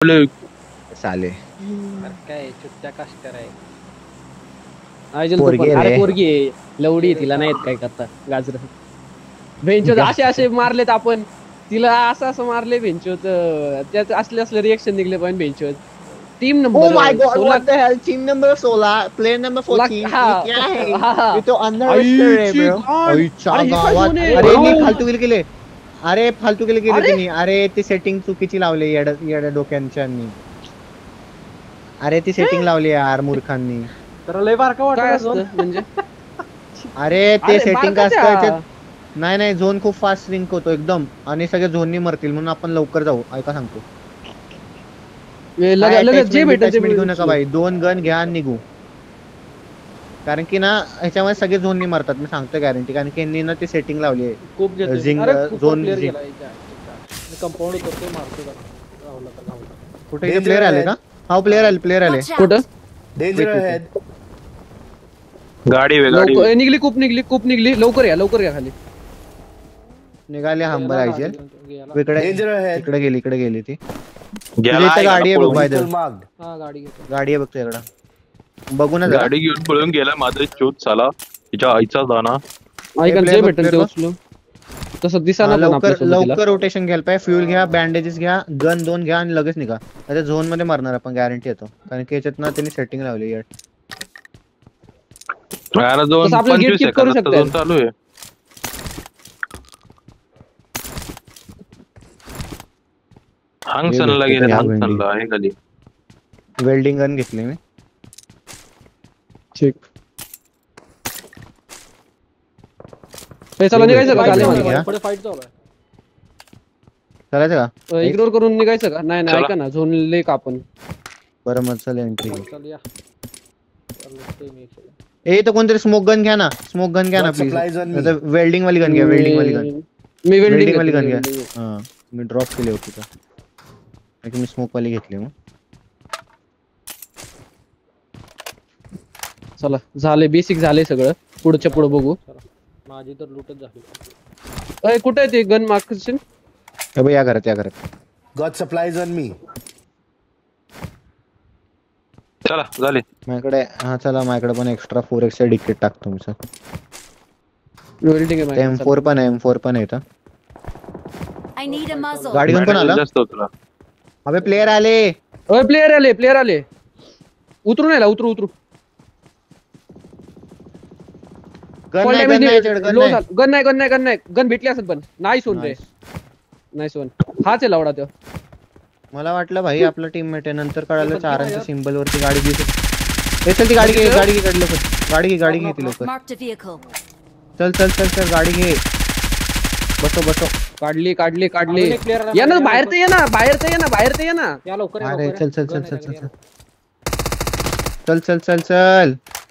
साले काय चुट्ट्या कास्टर आहे. अरे पोरगी आहे, लवडी तिला नाहीत काय करता गाजर भेंचोत असे मारलेत आपण तिला असं मारले भेंचोत त्यात असले रिएक्शन निघले पण भेंचोत. Team number oh my God what the hell team number 16 player number 14 ये क्या है ये तो अंडर है ब्रो. अरे मी फालतू केले तिने. अरे ती सेटिंग चुकीची लावली येड्या डोक्यांच्यांनी. अरे ती सेटिंग लावली यार मूर्खांनी. तर लय बारका वाटतं म्हणजे अरे ते सेटिंग का असतं. नाही झोन खूप फास्ट श्रिंक होतो एकदम आणि सगळे झोननी मरतील म्हणून आपण लवकर जाऊ. ऐका सांगतो लगेच जे भेटेल ते घेऊ नका भाई. 2 गन घ्या आणि निघू. कारण की ना ह्याच्यामध्ये सगळे झोननी मरतात मी सांगतो गॅरंटी. कारण की यांनी ना ती सेटिंग लावली आहे खूप झोन कंपाऊंड होतो ते मारतो. कुठे प्लेयर आले का? हा प्लेयर आले कुठं डेंजर अहेड. गाडी निघली खूप निघली लवकर या खाली निघाले हंबर आयचे. इकडे गेली ती. गाडी आहे बघ बाय द गाडी आहे बघ त्याकडे बघू ना. गाडी घेऊन पळून गेला माझा चोट साला तिच्या आईचा दाना. ऐका जे भेटेल ते उचलू. तसं दिसाना लवकर रोटेशन घ्यायला पाहिजे. फ्यूल घ्या, बँडेजेस घ्या, गन 2 घ्या आणि लगेच निघा. आता झोन मध्ये मारणार आपण गॅरंटी येतो. कारण की याच्यात ना त्यांनी सेटिंग लावली यार. आपलं गेट कीप करू शकतो चालू आहे. हंगसनला गेले हंगसनला आहे खाली. वेल्डिंग गन घेतली मी. ठीक चला निघायचं का? फाईट चालू आहे. चालायचं का? इग्नोर करून निघायचं का? नाही ऐका ना झोन लेक आपण बरं मग चल एंट्री. चल या ए तो कोणतरी स्मोक गन घ्या ना प्लीज. वेल्डिंग वाली गन घ्या. मी वेल्डिंग वाली गन घ्या. हा मी ड्रॉप केली होती का? मी स्मोक वाली घेतली. मग चला झाले बेसिक झाले सगळं. पुढच्या पुढे बघू. माझी तर लूटच झाली. कुठे आहे ते गन मार्केशन? अबे या घरात गॉट सप्लाईज ऑन मी. चला झाले माझ्याकडे. हा चला माझ्याकडे पण एक्स्ट्रा 4x डिकेट टाकतो तुमचं. वेल्डिंग आहे. M4 पण आहे इथं. गाडी घेऊन कोण आला? अबे प्लेयर आले. उतरून आला. उतरू गन नाही गन भेटली असेल पण नाही सोन रे. नाही सोन हाच आहे लावडा. तो मला वाटलं भाई आपला टीममेट आहे. नंतर कळालं 4च्या सिंबल वरती गाडी दिसत. चल ती गाडी घे लवकर. गाडी घे ती लवकर. चल गाडी घे. बसो काढली या ना. बाहेर तर ये ना या लवकर. अरे चल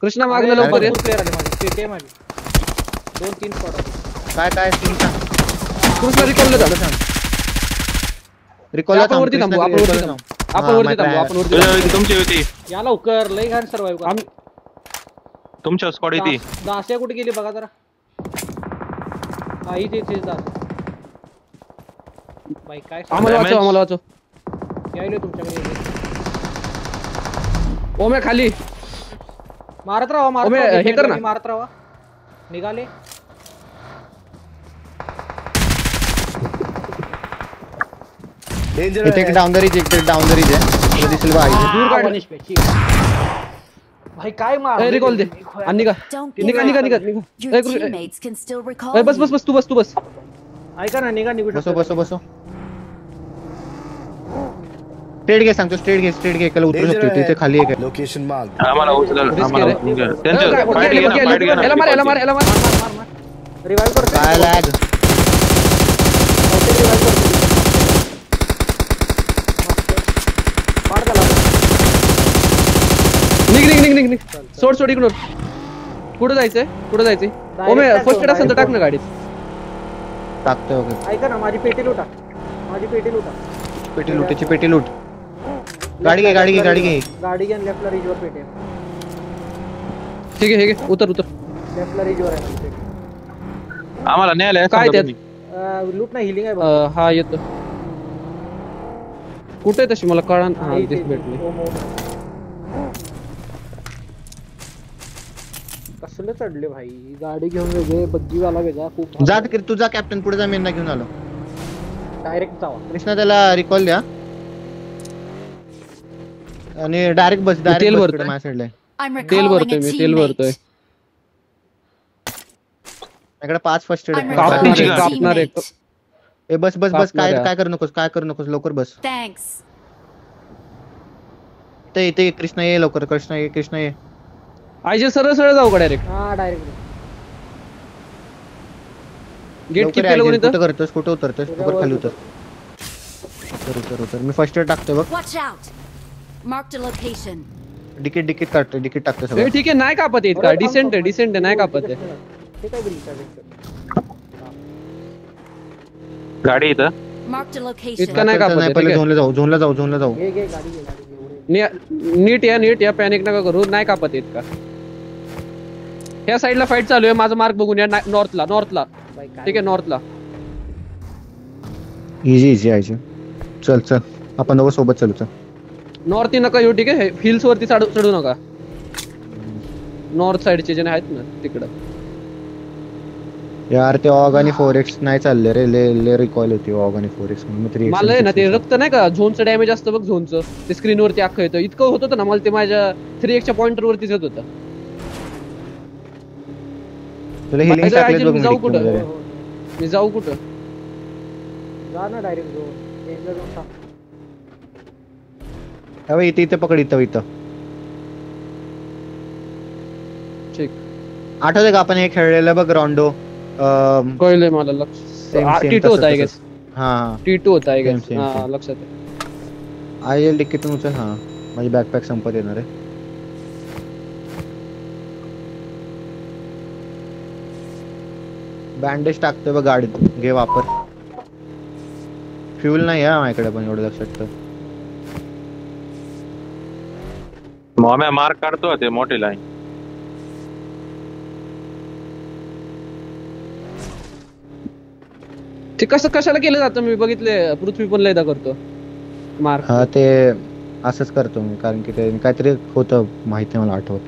कृष्णा मागला लवकर ये. प्लेयर आले माझे. पेटीएम आले 2-3 स्क्वॉड. काय कृष्णा रिकॉल झालं. रिकॉल आपण वरती थांबू. तुमची होती. या लवकर लय घाण सर्वाइव्ह. आम्ही तुमच्या स्क्वॉड येते. दास्या कुठे गेली बघा जरा. हा इथे दास. भाई काय आम्हाला वाचव. यायले तुमच्याकडे. ओमे खाली मारत राहा. हे कर ना. मारत राहा. निघाले. इथे एक डाउनदरीज आहे. दिसेल भाई. दूर काढ. भाई काय मार. रिकॉल दे. निघा. बस तू बस. ऐका ना निघू. बसो. स्ट्रेट घे सांगतो. स्ट्रेट घे. कल उतरू शकतो. तिथे खाली आहे. Location mark. आम्हाला उचल. त्यांच्या फाईट याला मार. रिवाइव कर. काय लॅग. निघ. सोड इग्नोर. कुठं जायचंय? ओमे फर्स्ट एड असेल तर टाक ना गाडीत. टाकतोय. ऐका ना माझी पेटी लुटा. पेटी लूट. गाडी घे. गाडी घ्या. लेफ्टला रिजवर पेटी. ठीक आहे उतर. लेफ्टला रिजवर आहे. आम्हाला न्यायला काय त्यात लूट नाही हिलिंग आहे. हा येतो. कुठे तशी मला कळण हा दिस भेटली. कसलं चढले भाई, गाडी घेऊन वेगळे, बग्गी वाला वेगळा. खूप जा तुझा कॅप्टन पुढे जा, मी यांना घेऊन आलो. डायरेक्ट जावा. कृष्णा त्याला रिकॉल द्या आणि डायरेक्ट बस, तेल डायरेक्ट भरतोय. माझ्या साईडला. तेल भरतोय मी, तेल भरतोय. माझ्याकडे 5 फर्स्ट एड कापणार एक. ए बस बस बस, काय करू नकोस लवकर बस. थँक्स. इथे कृष्णा ये लवकर, कृष्णा ये. आयजे सरळ जाऊ का डायरेक्ट? हा डायरेक्ट गेट किती केलं कोणी? कुठं करतोस, कुठं उतरतोस? लवकर खाली उतर. मी फर्स्ट एड टाकतोय बघ. Watch out. Marked a location. डिकीट टाकतो ए, सगळं. ठीक आहे, नाही कापत येत का? डिसेंट आहे, नाही कापत आहे. ते काय बिल गाडी इथं Marked a location. इतका नाही कापत आहे, पहिले ठीक आहे. झोनला जाऊ. घे गाडी एवढे. नीट या, पॅनिक नका करू, नाही कापत येत का? ह्या साईडला फाईट चालू आहे, माझा मार्क बघून या. नॉर्थला ठीक आहे, नॉर्थला. इझी आहे. चल आपण दोघं सोबत चलू. चल नॉर्थ नका येऊ, ठीक आहे. हिल्स वरती चढू नका. नॉर्थ साइडचे जे आहेत ना तिकडं. यार ते ऑग आणि 4x नाही चालले रे, ले रिकॉइल होती ऑग आणि 4x. मला आहे ना ते रक्त नाही का, झोनचं डॅमेज असतं बघ, झोनचं ते स्क्रीन वरती अख्खं येतं. इतकं होत होतं ना मला, ते माझ्या 3x च्या पॉइंटर वरतीच येत होतं. तुला हिलिंग टाकलेत बघ. जाऊ कुठं? मी जाऊ कुठं? जा ना डायरेक्ट जो एंडला जाऊन थांब. अबे इथे पकड, इथं. ठीक. आठवतंय का आपण हे खेळलेलं बघ राउंडो? कळलंय मला, लक्ष. T2 होता आय गेस. हा T2 होता आय गेस. Same. हा लक्षात आहे. आय डिकीतून उचल. हा माझी बॅकपॅक संपत येणार आहे. बँडेज टाकतोय बघ गाडीत, घे वापर. फ्यूल नाही आहे माझ्याकडे पण, एवढं लक्षात ठेव. मग मार्क काढतो ते मोठी लाईन. ते कसं कशाला केलं जातं मी बघितले, पृथ्वी पण लयदा करतो मार्क. हा ते असंच करतो मी, कारण की ते काहीतरी होतं माहिती, मला आठवत.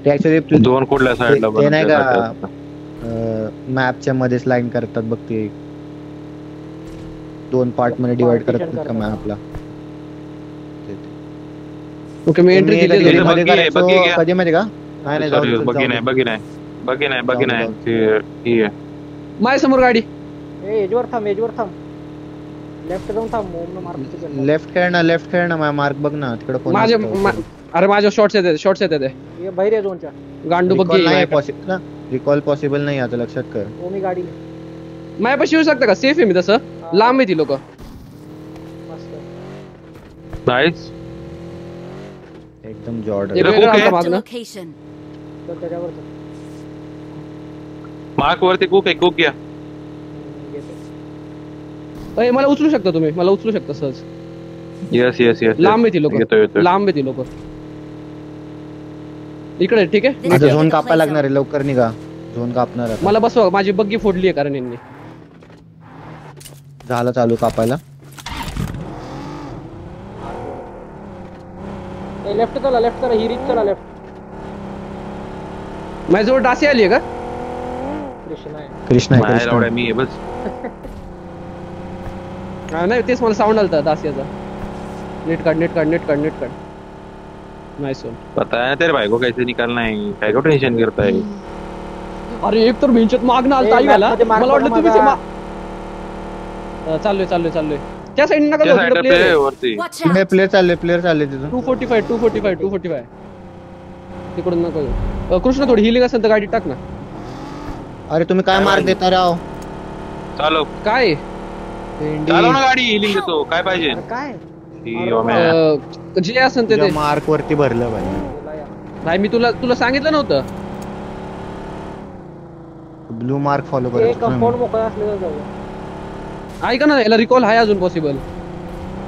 ते ऍक्च्युली 2 कुठल्या साईडला ते नाही का मॅपच्या मध्येच लाईन करतात बघ, ते 2 पार्ट मध्ये डिवाइड करतात का मॅपला. ओके, मी एंट्री केली. कधी माहिती का? नाही बघी नाही. माझ्या समोर गाडी. एजवर थांब. लेफ्ट जाऊन थांब. लेफ्ट खेळ ना मार्क बघ ना तिकडे कोण. अरे माझ्या शॉट्स येते. ये बाहेर आहे झोनच्या. गांडू बघी नाही पॉसिबल ना, रिकॉल पॉसिबल नाही आता, लक्षात कर. मी गाडी माझ्यापाशी येऊ शकता का? सेफ आहे मी तसं. लांब आहे ती लोक. नाईस. एकदम जॉर्डन. Marked a location. त्याच्यावर मार्क वरती कुक घ्या. मला उचलू शकता तुम्ही, मला उचलू शकता सहज. येस. लांब आहे ती लोक. येतो. लांब आहे ती लोक. इकडे ठीक आहे. आता झोन कापायला लागणार आहे, लवकर निघा. झोन कापणार आहे. मला बसवा, माझी बग्गी फोडली आहे कारण यांनी. झालं चालू कापायला. लेफ्ट चला ही रीच चला लेफ्ट. माझ्याजवळ डासी आली आहे का? कृष्णा मी बस. नाही तेच मला साऊंड आलता दासियाचा. नेट काढ. Nice one. पता है तेरे भाई को कैसे निकालना है, काय को टेंशन करता है. अरे एक तर भिंचत मागणं आलता आईला. मला वाटलं तुम्ही चाललोय. त्या साइडने नका जाऊ, तिकडे प्लेयर वरती. Watch out. प्लेयर चालले तिथून. 245 तिकडून नका जाऊ. कृष्ण थोडी हिलिंग असेल तर गाडी टाक ना. अरे तुम्ही काय मार्क देता राव? चालो काय चालव ना गाडी, हिलिंग देतो. काय पाहिजे? काय जे असेल ते मार्क वरती भरलं भाई. नाही मी तुला सांगितलं नव्हतं. ब्लू मार्क फॉलो कंपाऊंड करायचं. मोकळा असलेला जाऊ. ऐका ना, याला रिकॉल आहे अजून पॉसिबल.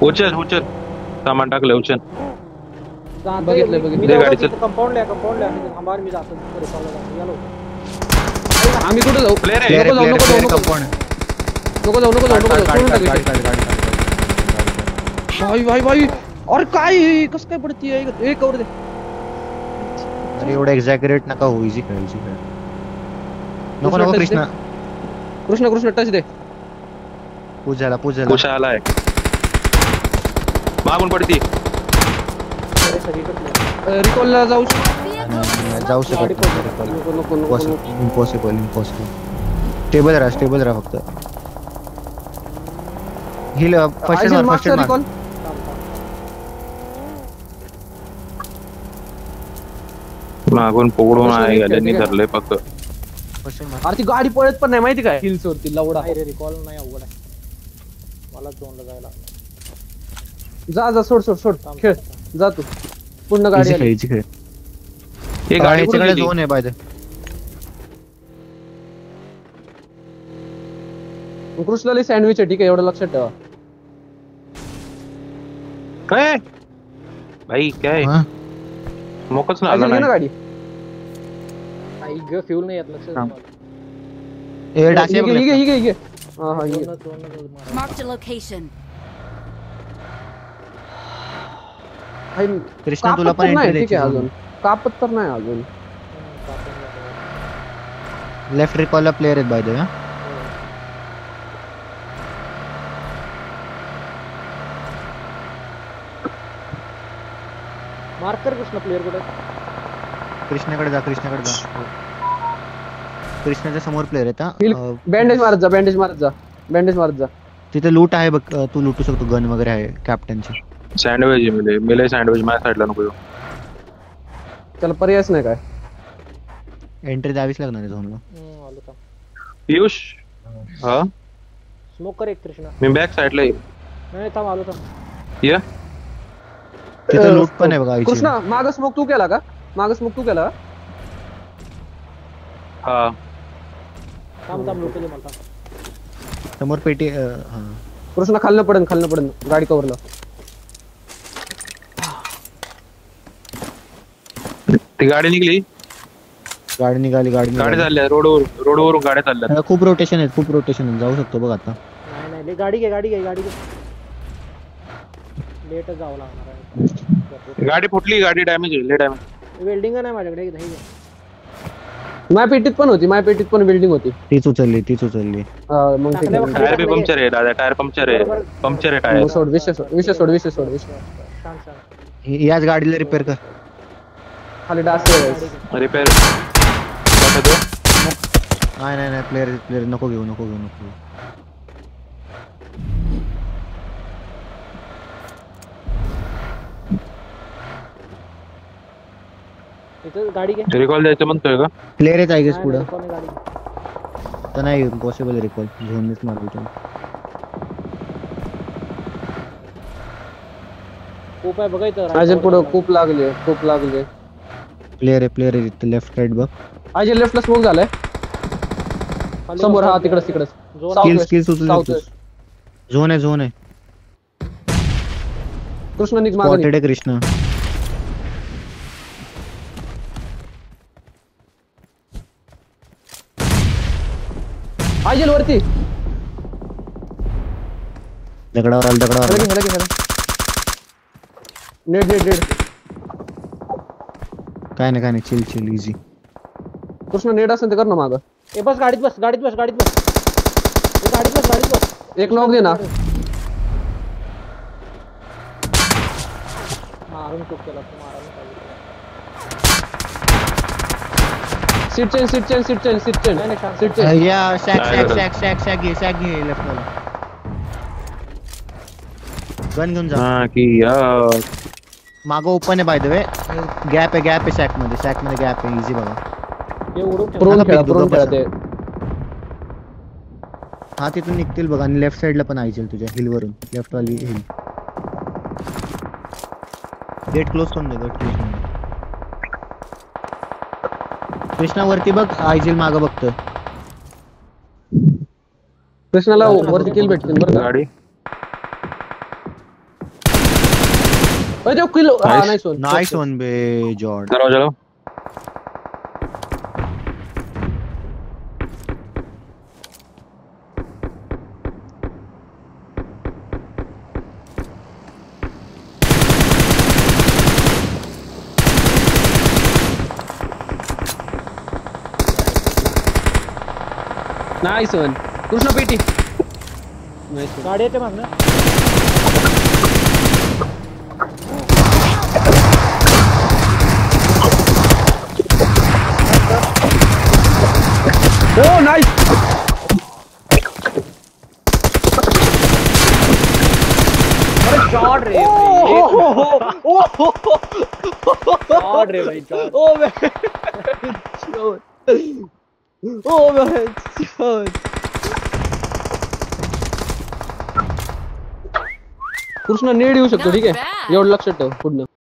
उचल सामान टाकलं. उचल. बघितलं. कंपाऊंड हमार मी जातो. आम्ही कुठे जाऊ? प्लेयर आहे. नको जाऊ. सोडून टाक विषय. भाई भाई भाई और काय कस काय पडती आहे एक कवर दे अरे एवढं एक्झॅगरेट नका हो. इझी खेळ, इझी खेळ. नको नको कृष्णा. कृष्ण टच दे. पूजाला कुशा आलाय. मागून पडती. रिकॉल ला जाऊ जाऊ शकत इम्पॉसिबल. स्टेबल राहा फक्त. हिल फर्स्ट एड मार. रिकॉल मागून पकडून आहे गेल्याने धरले फक्त. अरे ती गाडी पळत पण नाही माहिती काय हिल्स वरती लवडा. नाही रे रिकॉल नाही अवघड आहे. मला झोनला जायला जा सोड खेळ जा तू. पूर्ण गाडी आली. इझी खेळ. हे गाडी याच्याकडे झोन आहे बाय द. कृष्णाला सँडविच आहे ठीक आहे एवढं लक्षात ठेवा. काय भाई काय मोकच ना आला ना नाही. गाडी आई ग फ्यूल नाही येत लक्षात ठेवा. ए डाचे बघ. ये हा ये. Marked a location. कृष्णा तुला पण एंट्री द्यायची अजून कापत तर नाही अजून. लेफ्ट रिकॉलला प्लेयर आहेत बाय द वे. मार्क कर कृष्णा प्लेयर कुठे. कृष्णाकडे जा. कृष्णाच्या समोर प्लेयर आहेत. बँडेज मारत जा. तिथे लूट आहे बघ. तू लुटू शकतो. गन वगैरे आहे कॅप्टनची. सँडविच मिले सँडविच माझ्या साईडला नको येऊ. त्याला पर्यायच नाही काय. एंट्री द्यावीच लागणार आहे झोनला. आलो का पियुष. हा स्मोक कर एक कृष्णा. मी बॅक साईडला नाही थांब आलो थांब. ये. तिथे लूट पण आहे बघा. कृष्णा माग स्मोक तू केला का. हा थांब लूट दे मला. समोर पेटी. कृष्णा खालनं पडन गाडी कवरला. ती गाडी निघली. गाडी निघाली. गाडी चालल्या रोडवरून गाड्या चालल्या. खूप रोटेशन आहे. जाऊ शकतो बघ आता. नाही गाडी घे. लेट जावं लागणार आहे. गाडी फुटली. गाडी डॅमेज आहे. डॅमेज. वेल्डिंग नाही माझ्याकडे. माझ्या पेटीत पण वेल्डिंग होती. तीच उचलली. मग टायर बी पंक्चर आहे दादा. टायर पंक्चर आहे टायर. सोड विषय सोड. शांत. याच गाडीला रिपेअर कर. खाली डास रिपेअर. नाही प्लेयर नको घेऊ. इथं गाडी घे. रिकॉल द्यायचं म्हणतोय का. प्लेयर आहे पुढे. गाडी तर नाही इम्पॉसिबल रिकॉल. झोननेच मारतो. खूप आहे बघायचं. अजून पुढे खूप लागले. प्लेयर आहे तिथे लेफ्ट राईट बघ. अजय लेफ्टला स्मोक झालाय समोर. हा तिकडच. स्किल्स उचल. झोन आहे. कृष्ण निघ मागे. स्पॉटेड आहे कृष्णा. अजय वरती दगडावर आला. नेट काय नाही चिल इझी. कृष्ण नेट असेल ते कर ना माग. ए बस गाडीत बस. एक नॉक दे ना. मारून टोक केला तू. Seat change. या शॅक घे लेफ्ट वाला. गन घेऊन जा. हा की यार मागं ओपन आहे बाय द वे. गॅप आहे सॅक मध्ये गॅप आहे. इझी बघा. हे उडून ठेव. प्रोन खेळा ते. हा तिथून निघतील बघा. आणि लेफ्ट साइडला पण आयजेल तुझ्या हिल वरून. लेफ्ट वाली हिल. गेट क्लोज करून दे. कृष्णा वरती बघ. आयजेल मागं बघतोय. कृष्णाला वरती किल भेटतील बरं का. गाडी. अरे किल. नाइस वन बे जॉर्ड. दरवाजा लाव. नाईस वन कृष्ण पेटी नाईस वन. गाडी येते मागणं. हो नाईस. शॉट रे शॉट रे भाई शॉट. ओ मॅन कृष्ण नेड येऊ शकतो ठीक आहे एवढं लक्षात ठेव पुढनं.